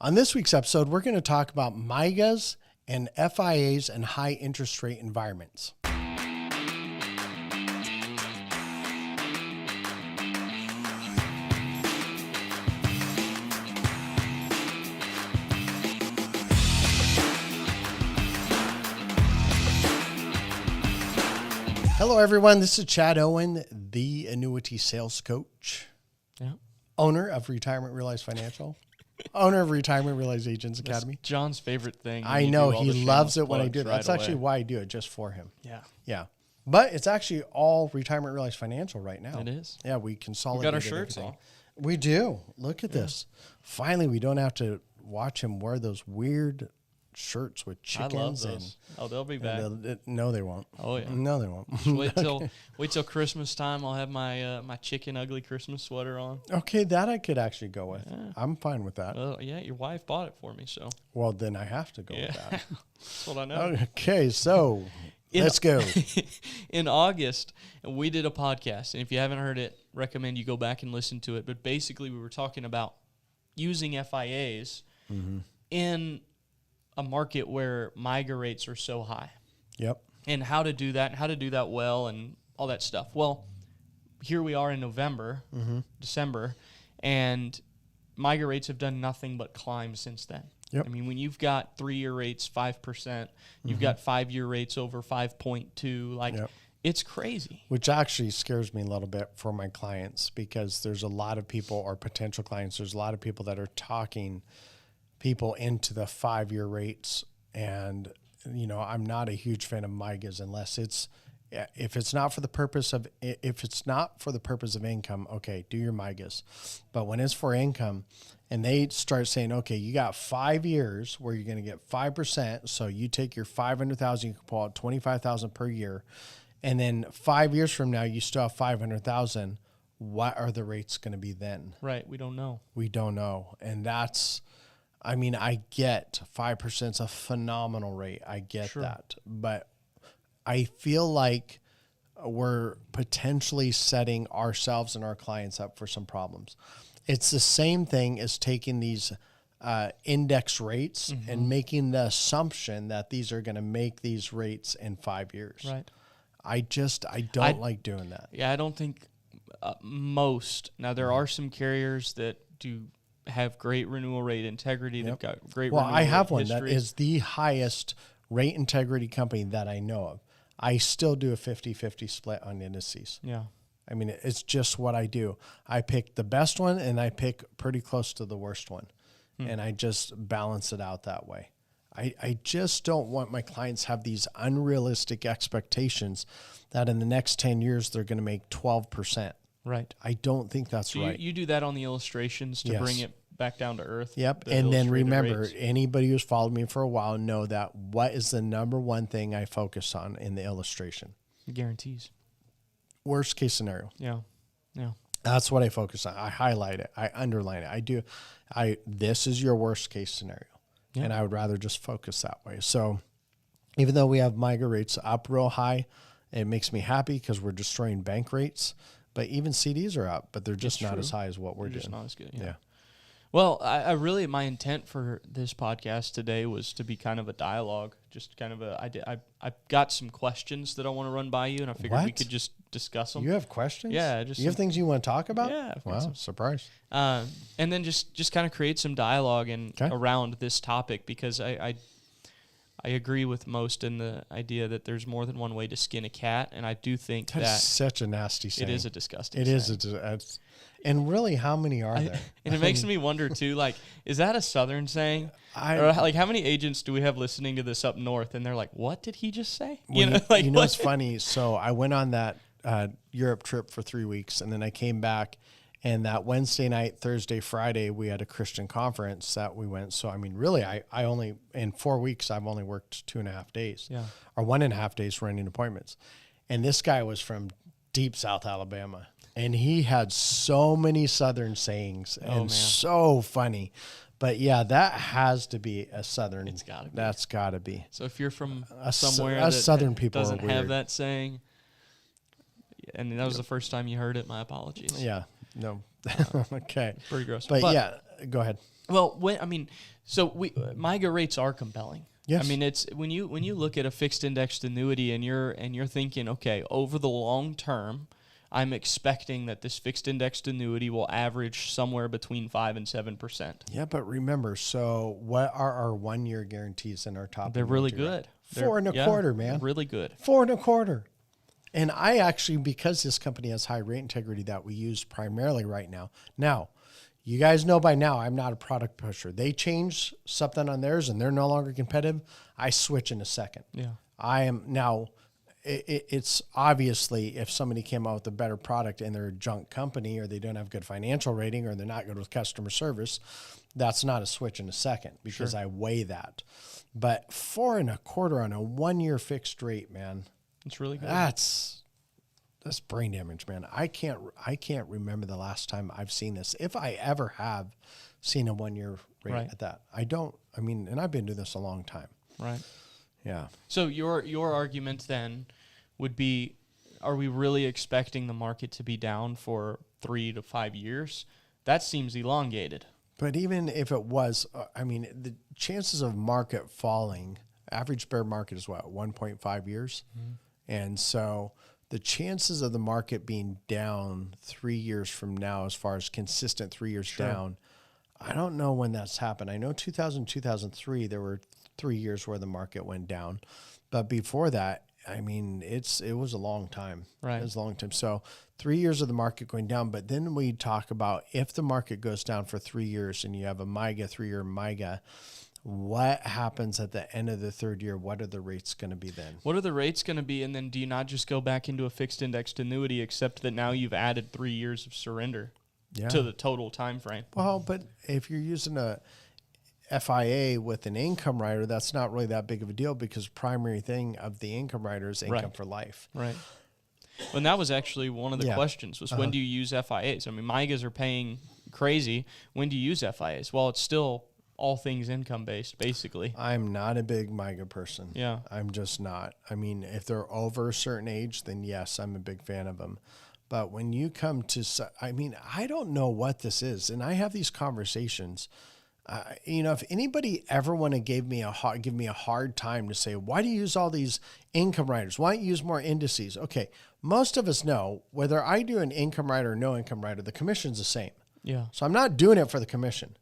On this week's episode, we're going to talk about MYGAs and FIAs and high interest rate environments. Hello, everyone. This is Chad Owen, the Annuity Sales Coach, owner of Retirement Realized Financial, owner of Retirement Realized Agents Academy. That's John's favorite thing. I know. He loves it when I do it. That's actually why I do it, just for him. Yeah. But it's actually all Retirement Realized Financial right now. It is. Yeah, we consolidated We got our shirts everything. on. We do. Look at this. Finally, we don't have to watch him wear those weird shirts with chickens. I love those. They'll be back. No, they won't. Oh, yeah. No, they won't. Wait till Christmas time. I'll have my my chicken ugly Christmas sweater on. Okay, that I could actually go with. Yeah. I'm fine with that. Well, yeah, your wife bought it for me, so. Well, then I have to go with that. That's what I know. Okay, so let's go. In August, we did a podcast, and if you haven't heard it, recommend you go back and listen to it. But basically, we were talking about using FIAs in a market where MYGA rates are so high. Yep. And how to do that, and how to do that well, and all that stuff. Well, here we are in November, December, and MYGA rates have done nothing but climb since then. Yep. I mean, when you've got 3-year rates 5%, you've got 5-year rates over 5.2, like it's crazy. Which actually scares me a little bit for my clients, because there's a lot of people, or potential clients, there's a lot of people that are talking people into the 5-year rates. And, you know, I'm not a huge fan of MYGAs unless if it's not for the purpose of income, okay, do your MYGAs. But when it's for income and they start saying, okay, you got 5 years where you're going to get 5%. So you take your 500,000, you can pull out 25,000 per year. And then 5 years from now, you still have 500,000. What are the rates going to be then? Right. We don't know. We don't know. And I mean, I get 5% is a phenomenal rate. I get that. But I feel like we're potentially setting ourselves and our clients up for some problems. It's the same thing as taking these index rates and making the assumption that these are going to make these rates in 5 years. Right. I don't like doing that. Yeah, I don't think most. Now, there are some carriers that do have great renewal rate integrity. They've got great renewal rate I have one history. that is the highest rate integrity company that I know of. I still do a 50-50 split on indices. Yeah. I mean, it's just what I do. I pick the best one and I pick pretty close to the worst one. And I just balance it out that way. I just don't want my clients have these unrealistic expectations that in the next 10 years they're going to make 12%. Right. I don't think that's right. You do that on the illustrations to bring it back down to earth. Yep. And then remember, anybody who's followed me for a while know that what is the number one thing I focus on in the illustration? Guarantees. Worst case scenario. Yeah. That's what I focus on. I highlight it. I underline it. This is your worst case scenario. Yeah. And I would rather just focus that way. So even though we have MYGA rates up real high, it makes me happy because we're destroying bank rates. But even CDs are up, but they're just not as high as what we're doing. Just not as good. Yeah. Well, I really, my intent for this podcast today was to be kind of a dialogue, just kind of I've got some questions that I want to run by you, and I figured we could just discuss them. You have questions? Yeah. You have things you want to talk about? Yeah. Wow, surprise. And then just kind of create some dialogue around this topic, because I agree with most in the idea that there's more than one way to skin a cat, and I do think that is such a nasty saying. It is a disgusting It saying. is. And really, how many are there? And it makes me wonder, too, like, is that a Southern saying? Or, like, how many agents do we have listening to this up north, and they're like, what did he just say? It's funny. So I went on that Europe trip for 3 weeks, and then I came back, and that Wednesday night, Thursday, Friday, we had a Christian conference that we went. So, I mean, really, I only, in 4 weeks, I've only worked 2.5 days. Yeah. Or 1.5 days running appointments. And this guy was from deep South Alabama. And he had so many Southern sayings so funny. But yeah, that has to be a Southern. It's got to be. That's got to be. So if you're from somewhere that Southern people doesn't have that saying, and that was the first time you heard it, my apologies. Yeah. No. Okay. Pretty gross. But yeah, go ahead. Well, MYGA rates are compelling. Yes. I mean, it's when you look at a fixed indexed annuity and you're thinking, okay, over the long term, I'm expecting that this fixed indexed annuity will average somewhere between 5 and 7%. Yeah, but remember, so what are our 1 year guarantees in our top? They're really annuity, good. Right? 4 and a quarter, man. Really good. 4 and a quarter. And I actually, because this company has high rate integrity that we use primarily right now. Now, you guys know by now I'm not a product pusher. They change something on theirs and they're no longer competitive, I switch in a second. Yeah. I am now. It's obviously if somebody came out with a better product and they're a junk company or they don't have good financial rating or they're not good with customer service, that's not a switch in a second because I weigh that. But 4 and a quarter on a 1 year fixed rate, man, it's really good. That's brain damage, man. I can't remember the last time I've seen this. If I ever have seen a 1 year rate at that, and I've been doing this a long time. Right. Yeah. So your argument then would be, are we really expecting the market to be down for 3 to 5 years? That seems elongated. But even if it was, the chances of market falling, average bear market is what, 1.5 years? Mm-hmm. And so the chances of the market being down 3 years from now, as far as consistent 3 years down, I don't know when that's happened. I know 2000, 2003, there were 3 years where the market went down. But before that, it was a long time. Right. It was a long time. So 3 years of the market going down. But then we talk about if the market goes down for 3 years and you have a MYGA, 3-year MYGA, what happens at the end of the third year? What are the rates going to be then? What are the rates going to be? And then do you not just go back into a fixed indexed annuity, except that now you've added 3 years of surrender to the total time frame? Well, but if you're using a FIA with an income rider, that's not really that big of a deal because primary thing of the income rider is income for life. Right. Well, and that was actually one of the questions was when do you use FIAs? I mean, MYGAs are paying crazy. When do you use FIAs? Well, it's still all things income based, basically. I'm not a big MYGA person. Yeah. I'm just not. I mean, if they're over a certain age, then yes, I'm a big fan of them. But when you come to, I don't know what this is. And I have these conversations. If anybody ever want to give me a hard time to say, why do you use all these income riders? Why don't you use more indices? Okay, most of us know whether I do an income rider or no income rider, the commission's the same. Yeah. So I'm not doing it for the commission.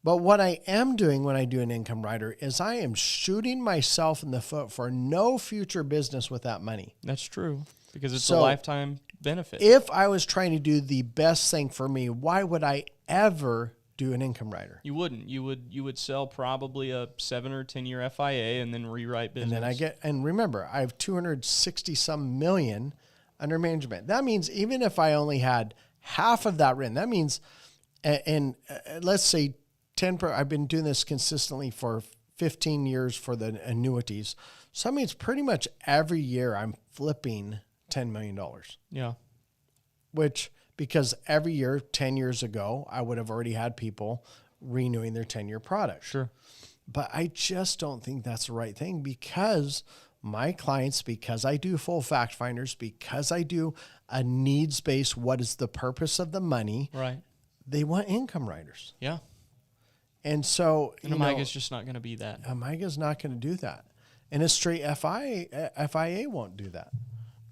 But what I am doing when I do an income rider is I am shooting myself in the foot for no future business with that money. That's true because it's a lifetime benefit. If I was trying to do the best thing for me, why would I ever do an income rider? You wouldn't. You would sell probably a 7 or 10 year FIA and then rewrite business. And remember, I have 260 some million under management. That means even if I only had half of that written, that means, and let's say 10. I've been doing this consistently for 15 years for the annuities. So that means pretty much every year I'm flipping $10 million. Yeah. Which, because every year, 10 years ago, I would have already had people renewing their 10-year product. Sure. But I just don't think that's the right thing because my clients, because I do full fact finders, because I do a needs-based, what is the purpose of the money? Right. They want income riders. Yeah. And so, and a MYGA's just not going to be that. A MYGA's not going to do that. And a straight FIA won't do that.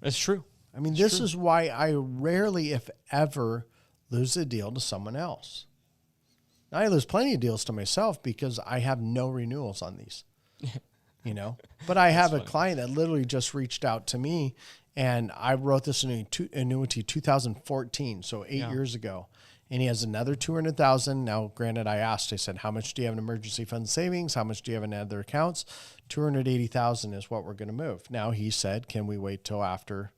That's true. I mean, this is why I rarely, if ever, lose a deal to someone else. Now, I lose plenty of deals to myself because I have no renewals on these, But I have a client that literally just reached out to me, and I wrote this annuity 2014, so 8 years ago. And he has another $200,000. Now, granted, I said, how much do you have in emergency fund savings? How much do you have in other accounts? $280,000 is what we're going to move. Now, he said, can we wait till after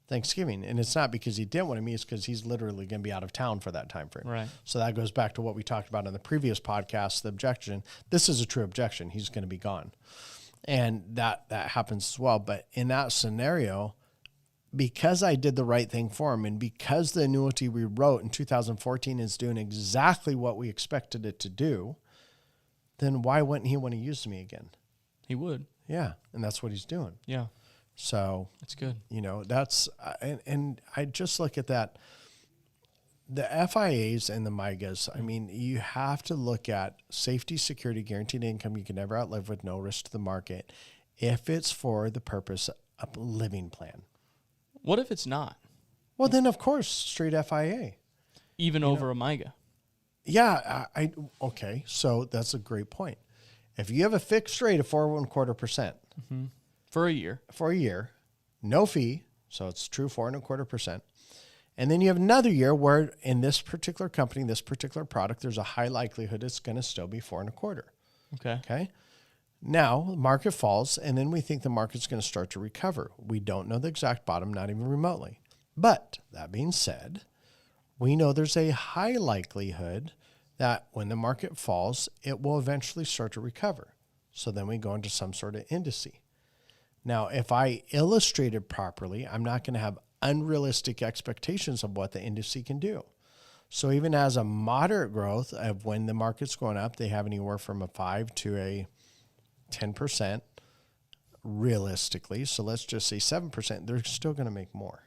Thanksgiving? And it's not because he didn't want to meet, it's because he's literally going to be out of town for that time frame. Right. So that goes back to what we talked about in the previous podcast, the objection. This is a true objection. He's going to be gone. And that happens as well. But in that scenario, because I did the right thing for him and because the annuity we wrote in 2014 is doing exactly what we expected it to do, then why wouldn't he want to use me again? He would. Yeah. And that's what he's doing. Yeah. So that's good. That's, and I just look at that. the FIAs and the MYGAs, I mean, you have to look at safety, security, guaranteed income you can never outlive with no risk to the market if it's for the purpose of a living plan. What if it's not? Well, then, of course, straight FIA. Even over a MYGA? Yeah. Okay, so that's a great point. If you have a fixed rate of 4.25% For a year. No fee, so it's true 4.25%. And then you have another year where in this particular company, this particular product, there's a high likelihood it's going to still be 4.25%. Okay. Now the market falls, and then we think the market's going to start to recover. We don't know the exact bottom, not even remotely. But that being said, we know there's a high likelihood that when the market falls, it will eventually start to recover. So then we go into some sort of indice. Now, if I illustrate it properly, I'm not going to have unrealistic expectations of what the indice can do. So even as a moderate growth of when the market's going up, they have anywhere from a 5 to a 10% realistically. So let's just say 7%, they're still going to make more.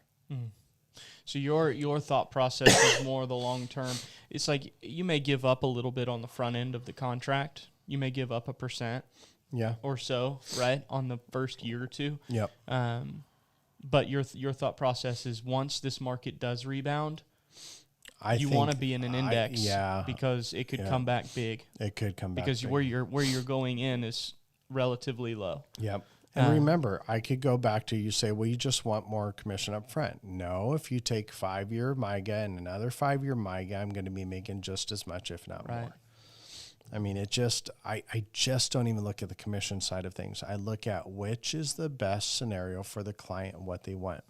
So your thought process is more the long term. It's like you may give up a little bit on the front end of the contract. You may give up 1% or so, right, on the first year or two. Yep. But your thought process is once this market does rebound, you want to be in an index because it could come back big. It could come back because big. where you're going in is relatively low. Yep. And remember, I could go back to you say, well, you just want more commission up front. No, if you take 5-year MYGA and another 5-year MYGA, I'm going to be making just as much, if not more. I mean, I just don't even look at the commission side of things. I look at which is the best scenario for the client and what they want.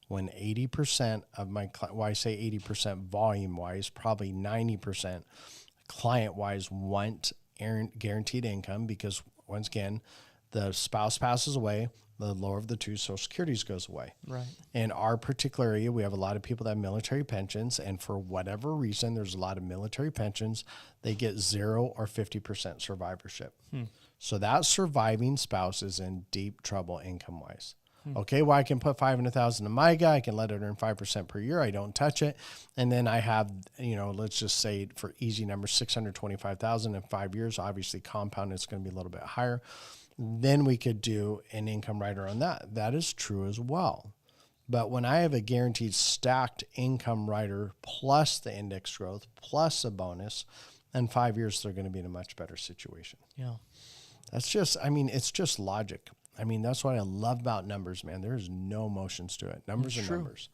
When 80% of my client, well, I say 80% volume-wise, probably 90% client-wise want guaranteed income because, once again, the spouse passes away, the lower of the two Social Securities goes away. Right. In our particular area, we have a lot of people that have military pensions, and for whatever reason, there's a lot of military pensions. They get 0 or 50% survivorship. So that surviving spouse is in deep trouble income-wise. Okay, well, I can put $500,000 in MYGA. I can let it earn 5% per year. I don't touch it. And then I have, let's just say for easy numbers, $625,000 in 5 years. Obviously, compound is going to be a little bit higher. Then we could do an income rider on that. That is true as well. But when I have a guaranteed stacked income rider plus the index growth plus a bonus, in 5 years, they're going to be in a much better situation. Yeah. That's just, it's just logic. That's what I love about numbers, man. There's no emotions to it. Numbers are numbers.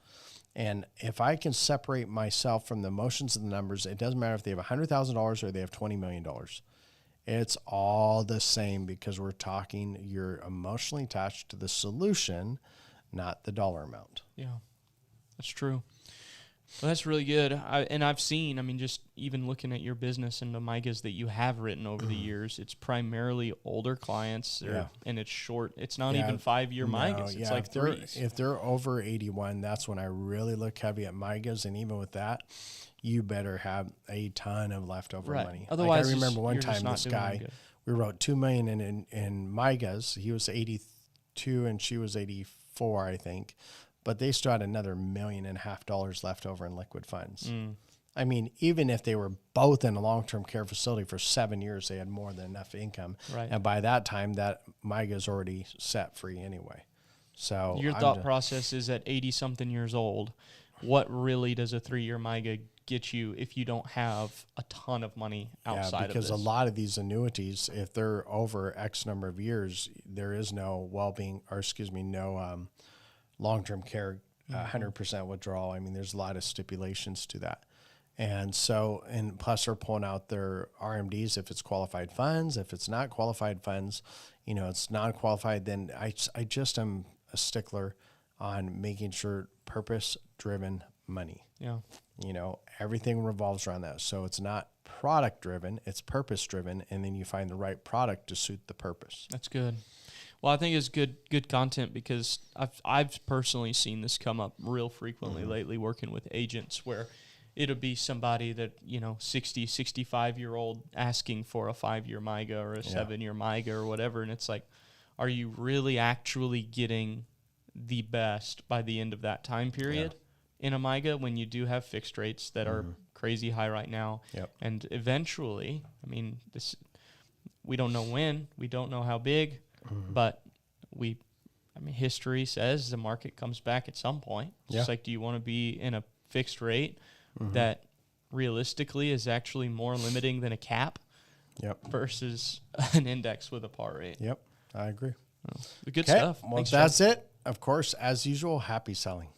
And if I can separate myself from the emotions of the numbers, it doesn't matter if they have $100,000 or they have $20 million. It's all the same because we're talking you're emotionally attached to the solution, not the dollar amount. Yeah, that's true. Well, that's really good. I've seen, just even looking at your business and the MYGAs that you have written over the years, it's primarily older clients, and it's short. It's not even 5-year MYGAs. It's like threes. If they're over 81, that's when I really look heavy at MYGAs, and even with that, you better have a ton of leftover money. Otherwise, I remember one time this guy, we wrote $2 million in MYGAs. He was 82 and she was 84, I think. But they still had another $1.5 million left over in liquid funds. Even if they were both in a long-term care facility for 7 years, they had more than enough income. Right. And by that time, that MYGA is already set free anyway. So your thought process is at 80-something years old, what really does a 3-year MYGA get you if you don't have a ton of money outside of this? Because a lot of these annuities, if they're over X number of years, there is no no long-term care, 100% withdrawal. There's a lot of stipulations to that. And so, and plus they're pulling out their RMDs if it's qualified funds. If it's not qualified funds, it's non-qualified, then I just am a stickler on making sure purpose-driven money. Yeah. Everything revolves around that. So it's not product-driven, it's purpose-driven, and then you find the right product to suit the purpose. That's good. Well, I think it's good content because I've personally seen this come up real frequently lately working with agents where it'll be somebody that, 60, 65-year-old asking for a 5-year MYGA or a 7-year MYGA or whatever. And it's like, are you really actually getting the best by the end of that time period? in a MYGA when you do have fixed rates that are crazy high right now. Yep. And eventually, I mean, we don't know when, we don't know how big, but history says the market comes back at some point. It's just like, do you want to be in a fixed rate that realistically is actually more limiting than a cap versus an index with a par rate? Yep, I agree. The good stuff. Well, Thanks, that's Chad. it. Of course, as usual, happy selling.